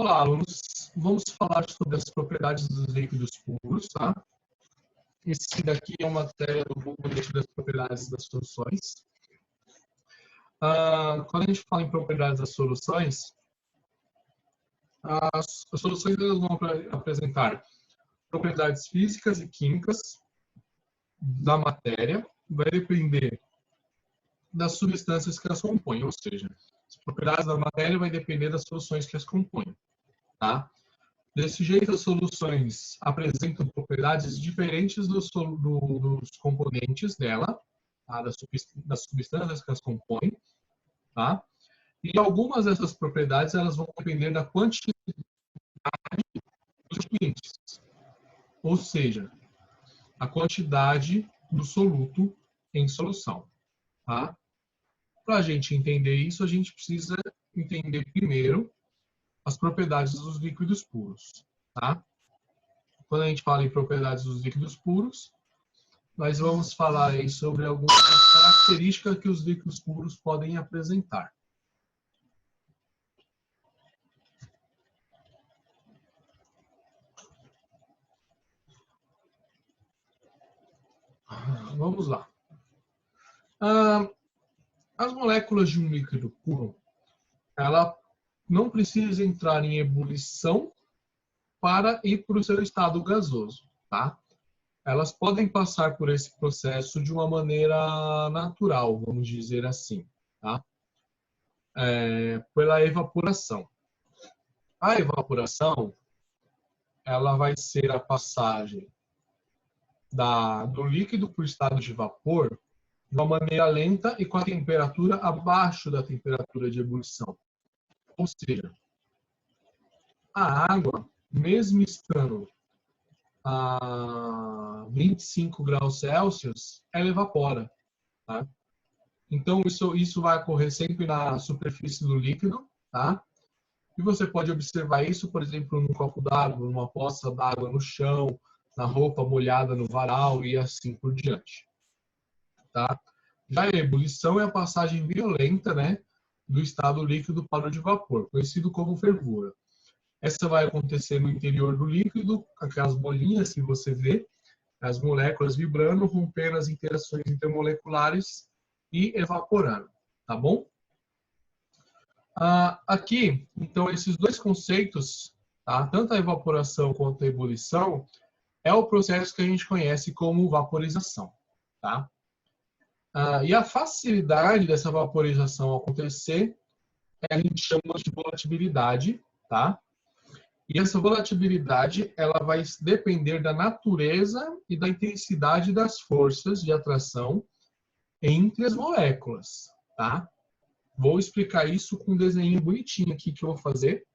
Olá, alunos. Vamos falar sobre as propriedades dos líquidos puros, tá? Esse daqui é uma matéria do componente das propriedades das soluções. Quando a gente fala em propriedades das soluções, as soluções elas vão apresentar propriedades físicas e químicas da matéria, vai depender das substâncias que as compõem, ou seja, as propriedades da matéria vai depender das soluções que as compõem, tá? Desse jeito, as soluções apresentam propriedades diferentes dos componentes dela, tá? Das substâncias que as compõem, tá? E algumas dessas propriedades elas vão depender da quantidade dos nutrientes, ou seja, a quantidade do soluto em solução, tá? Para a gente entender isso, a gente precisa entender primeiro as propriedades dos líquidos puros, tá? Quando a gente fala em propriedades dos líquidos puros, nós vamos falar aí sobre algumas características que os líquidos puros podem apresentar. Vamos lá. As moléculas de um líquido puro, ela não precisa entrar em ebulição para ir para o seu estado gasoso, tá? Elas podem passar por esse processo de uma maneira natural, vamos dizer assim, tá? Pela evaporação. A evaporação, ela vai ser a passagem do líquido para o estado de vapor de uma maneira lenta e com a temperatura abaixo da temperatura de ebulição. Ou seja, a água, mesmo estando a 25 graus Celsius, ela evapora, tá? Então, isso vai ocorrer sempre na superfície do líquido, tá? E você pode observar isso, por exemplo, num copo d'água, numa poça d'água no chão, na roupa molhada no varal e assim por diante, tá? Já a ebulição é a passagem violenta, né, do estado líquido para o de vapor, conhecido como fervura. Essa vai acontecer no interior do líquido, aquelas bolinhas que você vê, as moléculas vibrando, rompendo as interações intermoleculares e evaporando, tá bom? Aqui, então, esses dois conceitos, tá? Tanto a evaporação quanto a ebulição, é o processo que a gente conhece como vaporização, tá? E a facilidade dessa vaporização acontecer, a gente chama de volatilidade, tá? E essa volatilidade, ela vai depender da natureza e da intensidade das forças de atração entre as moléculas, tá? Vou explicar isso com um desenho bonitinho aqui que eu vou fazer.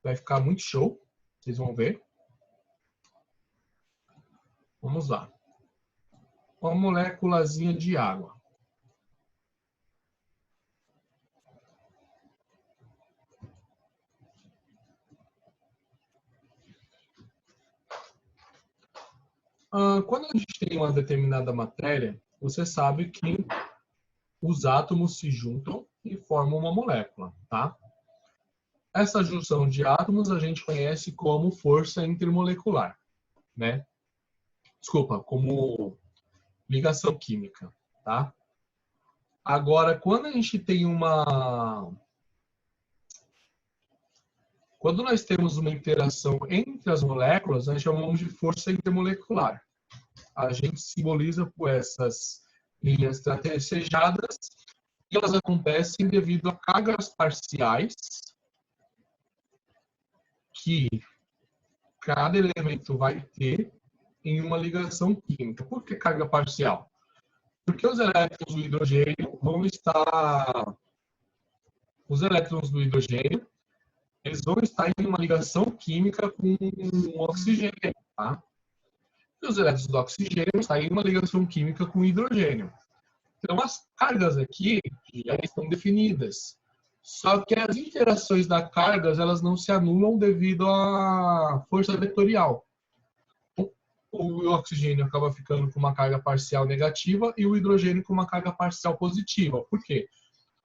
Vai ficar muito show. Vocês vão ver. Vamos lá. Uma moléculazinha de água. Quando a gente tem uma determinada matéria, você sabe que os átomos se juntam e formam uma molécula, tá? Essa junção de átomos a gente conhece como força intermolecular, né? Desculpa, como ligação química, tá? Agora, quando a gente tem Quando nós temos uma interação entre as moléculas, nós chamamos de força intermolecular. A gente simboliza por essas linhas tracejadas e elas acontecem devido a cargas parciais que cada elemento vai ter em uma ligação química. Por que carga parcial? Porque os elétrons do hidrogênio vão estar... Os elétrons do hidrogênio, eles vão estar em uma ligação química com o oxigênio, tá? E os elétrons do oxigênio estão em uma ligação química com o hidrogênio. Então, as cargas aqui já estão definidas. Só que as interações das cargas, elas não se anulam devido à força vetorial. O oxigênio acaba ficando com uma carga parcial negativa e o hidrogênio com uma carga parcial positiva. Por quê?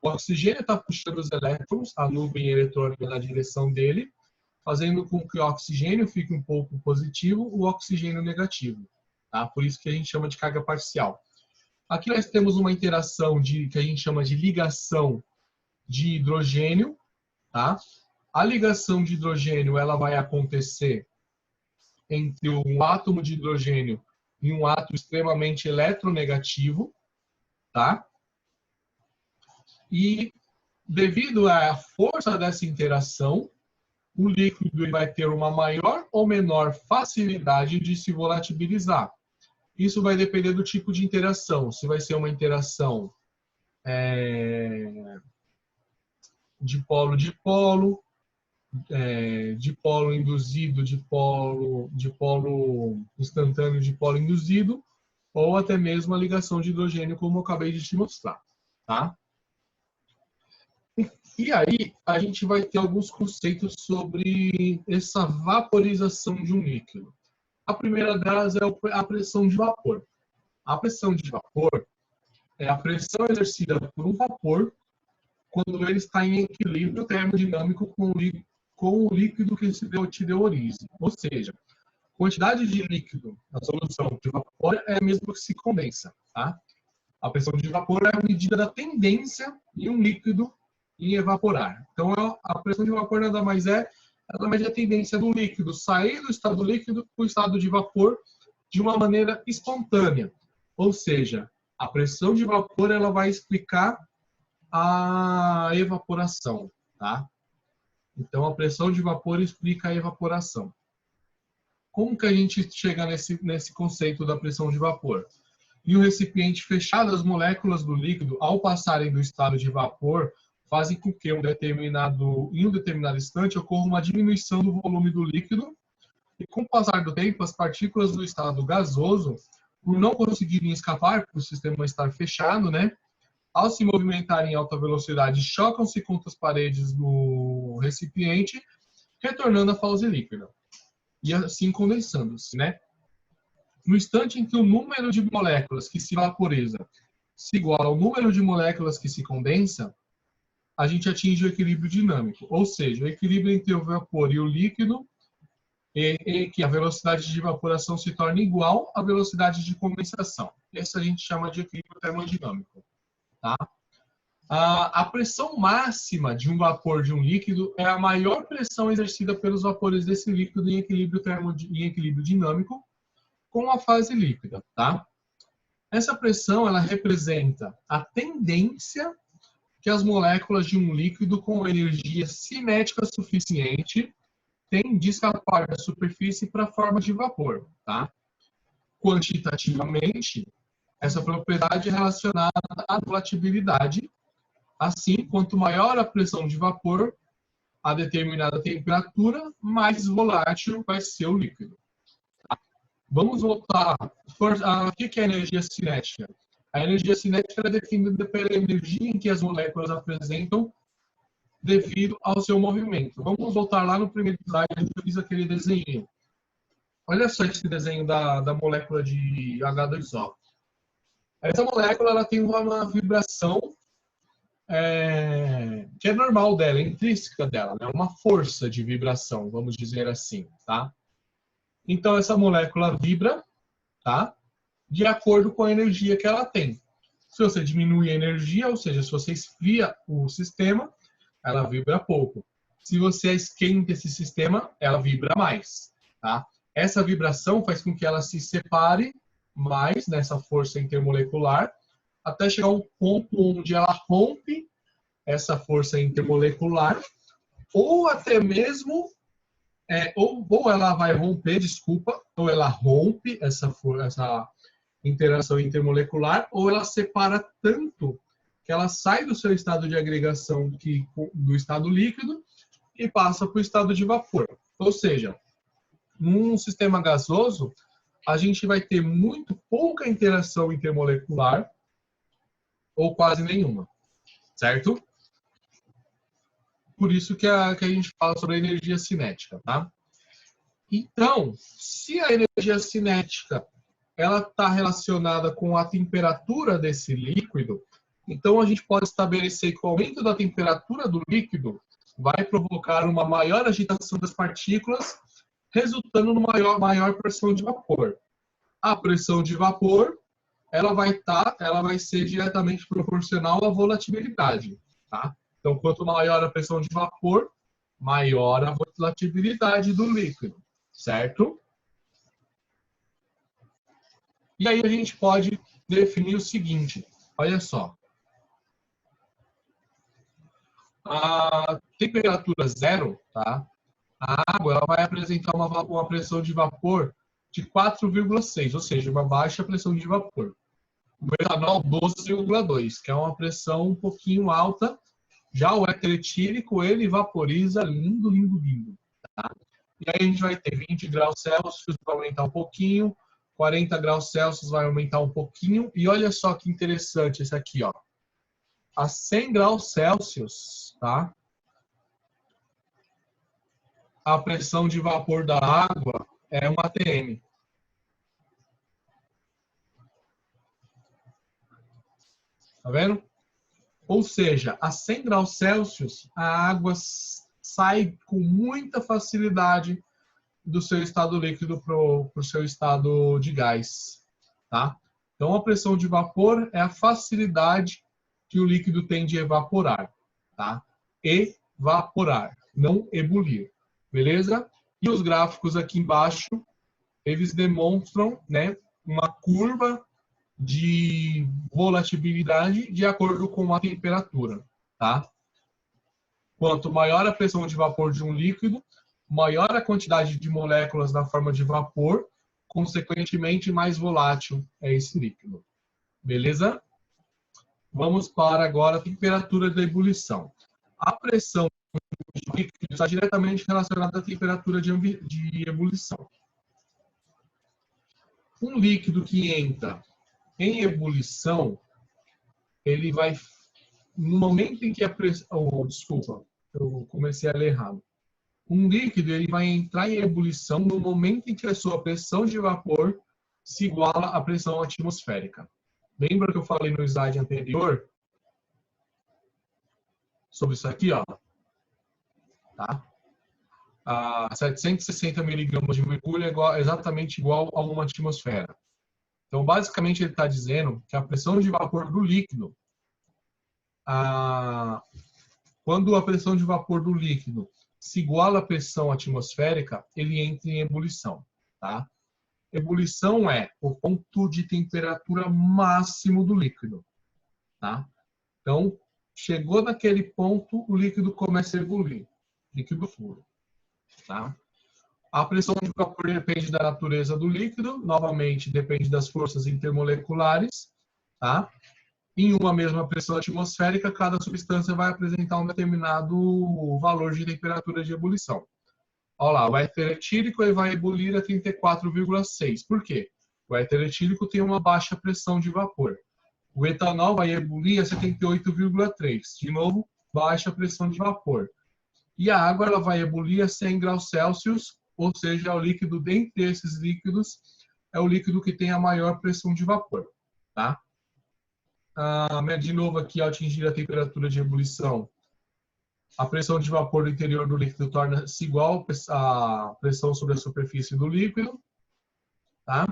O oxigênio está puxando os elétrons, a nuvem eletrônica na direção dele, fazendo com que o oxigênio fique um pouco positivo, o oxigênio negativo. Tá? Por isso que a gente chama de carga parcial. Aqui nós temos uma interação que a gente chama de ligação de hidrogênio. Tá? A ligação de hidrogênio ela vai acontecer entre um átomo de hidrogênio e um átomo extremamente eletronegativo. Tá? E devido à força dessa interação, o líquido vai ter uma maior ou menor facilidade de se volatilizar. Isso vai depender do tipo de interação. Se vai ser uma interação dipolo-dipolo, dipolo induzido, dipolo instantâneo, dipolo induzido, ou até mesmo a ligação de hidrogênio, como eu acabei de te mostrar. Tá? E aí, a gente vai ter alguns conceitos sobre essa vaporização de um líquido. A primeira delas é a pressão de vapor. A pressão de vapor é a pressão exercida por um vapor quando ele está em equilíbrio termodinâmico com o líquido que te deu origem. Ou seja, a quantidade de líquido na solução de vapor é a mesma que se condensa. Tá? A pressão de vapor é a medida da tendência de um líquido em evaporar. Então, a pressão de vapor nada mais é a tendência do líquido sair do estado líquido para o estado de vapor de uma maneira espontânea. Ou seja, a pressão de vapor ela vai explicar a evaporação. Tá? Então, a pressão de vapor explica a evaporação. Como que a gente chega nesse conceito da pressão de vapor? Em um recipiente fechado, as moléculas do líquido, ao passarem do estado de vapor, fazem com que em um determinado instante ocorra uma diminuição do volume do líquido e, com o passar do tempo, as partículas do estado gasoso, por não conseguirem escapar, por o sistema estar fechado, né, ao se movimentarem em alta velocidade, chocam-se contra as paredes do recipiente, retornando à fase líquida e assim condensando-se, né? No instante em que o número de moléculas que se vaporiza se iguala ao número de moléculas que se condensa, a gente atinge o equilíbrio dinâmico, ou seja, o equilíbrio entre o vapor e o líquido, em que a velocidade de evaporação se torna igual à velocidade de condensação. Esse a gente chama de equilíbrio termodinâmico. Tá? A pressão máxima de um vapor de um líquido é a maior pressão exercida pelos vapores desse líquido em equilíbrio dinâmico com a fase líquida. Tá? Essa pressão ela representa a tendência que as moléculas de um líquido com energia cinética suficiente têm de escapar da superfície para a forma de vapor. Tá? Quantitativamente, essa propriedade é relacionada à volatilidade. Assim, quanto maior a pressão de vapor a determinada temperatura, mais volátil vai ser o líquido. Tá? Vamos voltar. O que é a energia cinética? A energia cinética é definida pela energia em que as moléculas apresentam devido ao seu movimento. Vamos voltar lá no primeiro slide, onde eu fiz aquele desenho. Olha só esse desenho da molécula de H2O. Essa molécula ela tem uma vibração que é normal dela, é intrínseca dela, né? Uma força de vibração, vamos dizer assim. Tá? Então, essa molécula vibra, tá? De acordo com a energia que ela tem. Se você diminui a energia, ou seja, se você esfria o sistema, ela vibra pouco. Se você esquenta esse sistema, ela vibra mais. Tá? Essa vibração faz com que ela se separe mais nessa força intermolecular, até chegar a um ponto onde ela rompe essa força intermolecular, ou até mesmo, ou ela vai romper, ou ela rompe essa interação intermolecular, ou ela separa tanto que ela sai do seu estado de agregação, do estado líquido, e passa para o estado de vapor. Ou seja, num sistema gasoso, a gente vai ter muito pouca interação intermolecular, ou quase nenhuma, certo? Por isso que a gente fala sobre a energia cinética, tá? Então, se a energia cinética ela está relacionada com a temperatura desse líquido, Então, a gente pode estabelecer que o aumento da temperatura do líquido vai provocar uma maior agitação das partículas, resultando numa maior pressão de vapor. A pressão de vapor ela vai ser diretamente proporcional à volatilidade. Tá? Então, quanto maior a pressão de vapor, maior a volatilidade do líquido, certo? E aí a gente pode definir o seguinte, olha só. A temperatura zero, tá? A água ela vai apresentar uma pressão de vapor de 4,6, ou seja, uma baixa pressão de vapor. O etanol 12,2, que é uma pressão um pouquinho alta. Já o éter etílico, ele vaporiza lindo, lindo, lindo. Tá? E aí a gente vai ter 20 graus Celsius, vai aumentar um pouquinho, 40 graus Celsius vai aumentar um pouquinho. E olha só que interessante esse aqui, ó. A 100 graus Celsius, tá? A pressão de vapor da água é 1 atm. Tá vendo? Ou seja, a 100 graus Celsius, a água sai com muita facilidade do seu estado líquido para o seu estado de gás. Tá? Então, a pressão de vapor é a facilidade que o líquido tem de evaporar. Tá? Evaporar, não ebulir. Beleza? E os gráficos aqui embaixo, eles demonstram, né, uma curva de volatilidade de acordo com a temperatura, tá? Quanto maior a pressão de vapor de um líquido, maior a quantidade de moléculas na forma de vapor, consequentemente mais volátil é esse líquido. Beleza? Vamos para agora a temperatura da ebulição. A pressão do líquido está diretamente relacionada à temperatura de ebulição. Um líquido que entra em ebulição, ele vai, no momento em que a pressão, desculpa, eu comecei a ler errado. Um líquido ele vai entrar em ebulição no momento em que a sua pressão de vapor se iguala à pressão atmosférica. Lembra que eu falei no slide anterior sobre isso aqui, ó? Tá? A 760 miligramas de mercúrio é exatamente igual a uma atmosfera. Então, basicamente, ele está dizendo que a pressão de vapor do líquido, quando a pressão de vapor do líquido se iguala à pressão atmosférica, ele entra em ebulição. Tá? Ebulição é o ponto de temperatura máximo do líquido. Tá? Então, chegou naquele ponto, o líquido começa a ebulir. Líquido puro. Tá? A pressão de vapor depende da natureza do líquido, novamente depende das forças intermoleculares, tá? Em uma mesma pressão atmosférica, cada substância vai apresentar um determinado valor de temperatura de ebulição. Olha lá, o éter etílico ele vai ebulir a 34,6. Por quê? O éter etílico tem uma baixa pressão de vapor. O etanol vai ebulir a 78,3. De novo, baixa pressão de vapor. E a água ela vai ebulir a 100 graus Celsius, ou seja, o líquido dentre esses líquidos é o líquido que tem a maior pressão de vapor. Tá? De novo aqui, ao atingir a temperatura de ebulição, a pressão de vapor do interior do líquido torna-se igual à pressão sobre a superfície do líquido. Tá?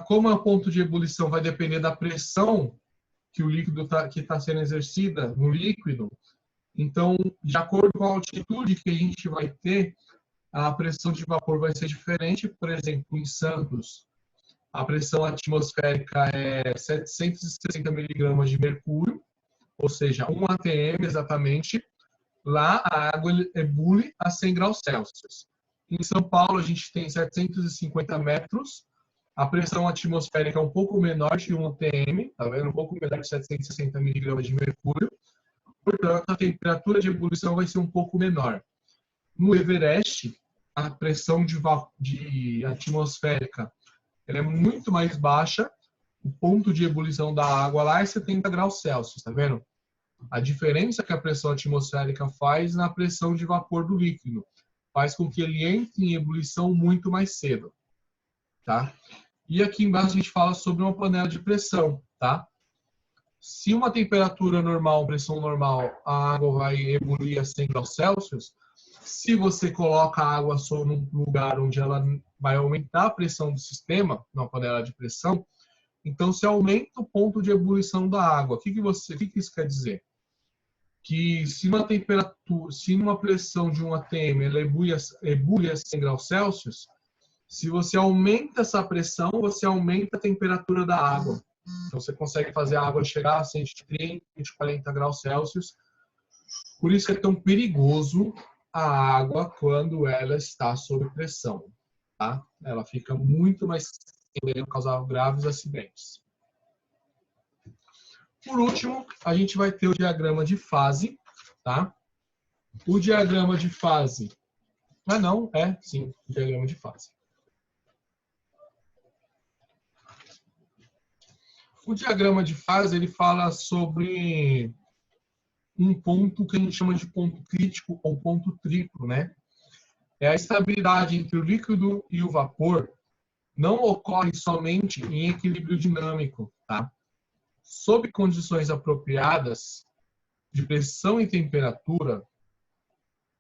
Como é o ponto de ebulição vai depender da pressão que o líquido que está sendo exercida no líquido, então, de acordo com a altitude que a gente vai ter, a pressão de vapor vai ser diferente. Por exemplo, em Santos, a pressão atmosférica é 760 miligramas de mercúrio, ou seja, 1 atm exatamente. Lá, a água ebule a 100 graus Celsius. Em São Paulo, a gente tem 750 metros. A pressão atmosférica é um pouco menor de 1 atm, tá vendo? Um pouco menor de 760 miligramas de mercúrio. Portanto, a temperatura de ebulição vai ser um pouco menor. No Everest, a pressão de atmosférica ela é muito mais baixa. O ponto de ebulição da água lá é 70 graus Celsius, tá vendo? A diferença que a pressão atmosférica faz na pressão de vapor do líquido faz com que ele entre em ebulição muito mais cedo, tá? E aqui embaixo a gente fala sobre uma panela de pressão, tá? Se uma temperatura normal, pressão normal, a água vai ebulir a 100 graus Celsius. Se você coloca a água só num lugar onde ela vai aumentar a pressão do sistema, na panela de pressão, então você aumenta o ponto de ebulição da água. O que isso quer dizer? Que se uma temperatura, se uma pressão de um ATM ela ebule a 100 graus Celsius, se você aumenta essa pressão, você aumenta a temperatura da água. Então, você consegue fazer a água chegar a 130, 140 graus Celsius. Por isso é tão perigoso a água quando ela está sob pressão. Tá? Ela fica muito mais podendo causar graves acidentes. Por último, a gente vai ter o diagrama de fase. Tá? O diagrama de fase... sim, o diagrama de fase. O diagrama de fase ele fala sobre um ponto que a gente chama de ponto crítico ou ponto triplo, né? É a estabilidade entre o líquido e o vapor não ocorre somente em equilíbrio dinâmico, tá? Sob condições apropriadas de pressão e temperatura,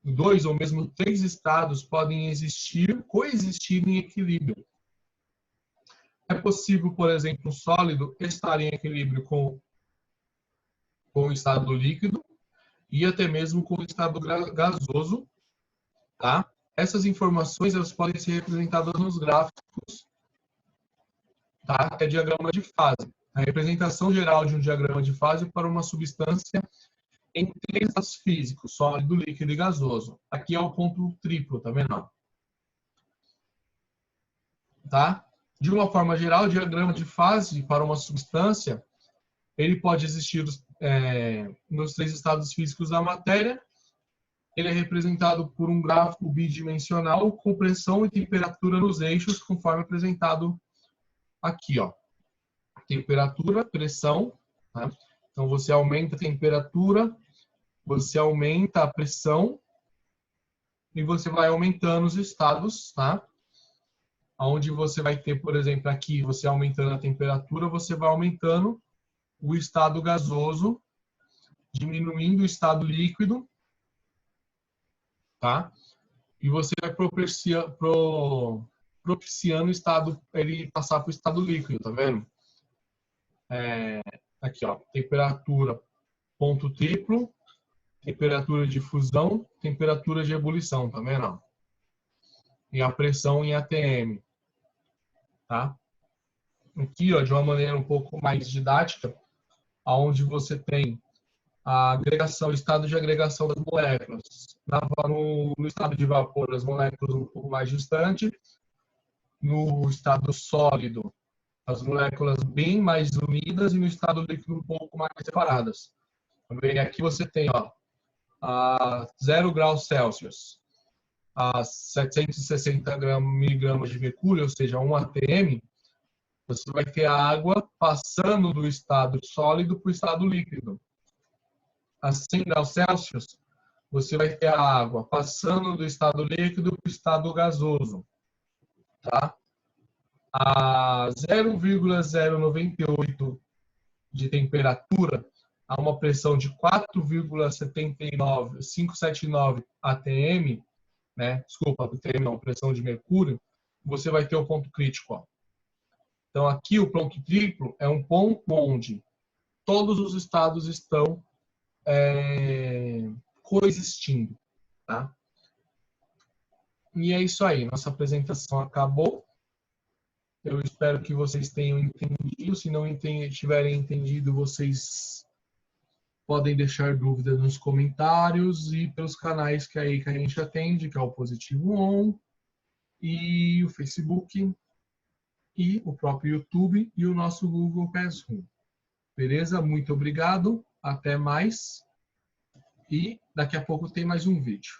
2 ou mesmo 3 estados podem coexistir em equilíbrio. É possível, por exemplo, um sólido estar em equilíbrio com o estado líquido e até mesmo com o estado gasoso, tá? Essas informações elas podem ser representadas nos gráficos, tá? Que é diagrama de fase. A representação geral de um diagrama de fase para uma substância em 3 estados físicos, sólido, líquido e gasoso. Aqui é o ponto triplo, tá vendo? Tá? De uma forma geral, o diagrama de fase para uma substância ele pode existir nos 3 estados físicos da matéria. Ele é representado por um gráfico bidimensional com pressão e temperatura nos eixos, conforme apresentado aqui, ó. Temperatura, pressão, tá? Então você aumenta a temperatura, você aumenta a pressão e você vai aumentando os estados, tá? Onde você vai ter, por exemplo, aqui, você aumentando a temperatura, você vai aumentando o estado gasoso, diminuindo o estado líquido, tá? E você vai propiciando o estado, ele passar para o estado líquido, tá vendo? Aqui, ó, temperatura ponto triplo, temperatura de fusão, temperatura de ebulição, tá vendo? E a pressão em ATM, tá? Aqui, ó, de uma maneira um pouco mais didática, aonde você tem a agregação, o estado de agregação das moléculas. No estado de vapor, as moléculas um pouco mais distantes. No estado sólido, as moléculas bem mais unidas e no estado líquido um pouco mais separadas. Também aqui você tem, ó, a 0 graus Celsius, a 760 miligramas de mercúrio, ou seja, 1 atm, você vai ter a água passando do estado sólido para o estado líquido. A 100 graus Celsius, você vai ter a água passando do estado líquido para o estado gasoso. Tá? A 0,098 de temperatura, a uma pressão de 4,579 atm, né? Desculpa, ATM não, pressão de mercúrio, você vai ter o ponto crítico. Ó. Então, aqui o ponto triplo é um ponto onde todos os estados estão coexistindo. Tá? E é isso aí, nossa apresentação acabou. Eu espero que vocês tenham entendido. Se não tiverem entendido, vocês podem deixar dúvidas nos comentários e pelos canais que a gente atende, que é o Positivo On, e o Facebook, e o próprio YouTube e o nosso Google Classroom. Beleza? Muito obrigado. Até mais. E daqui a pouco tem mais um vídeo.